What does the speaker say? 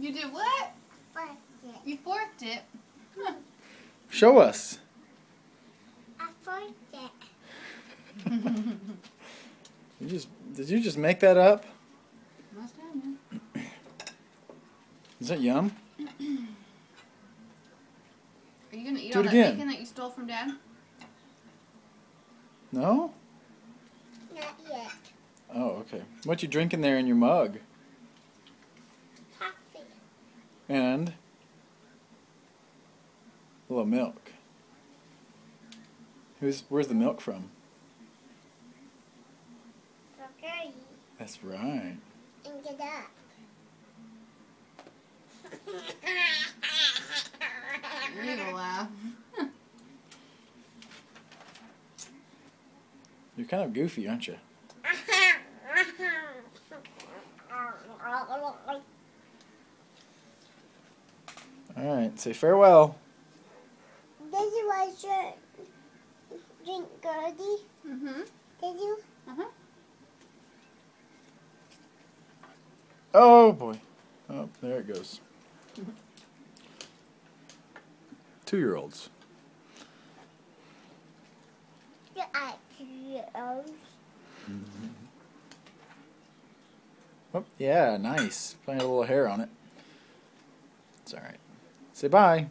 You did what? Forked it. You forked it. Huh. Show us. I forked it. Did you just make that up? Must have been. Is that yum? Are you gonna eat Do all it that again. bacon that you stole from Dad? No? Not yet. Oh, okay. What you drinking there in your mug? Coffee. And a little milk. Where's the milk from? Spaghetti. That's right. And get up. You're gonna laugh. You're kind of goofy, aren't you? All right, say farewell. This was your drink, Gertie. Mm-hmm. Did you? Uh-huh. Oh boy. Oh, there it goes. 2-year-olds. You are 2-year-olds. Oh, yeah, nice. Putting a little hair on it. It's all right. Say bye.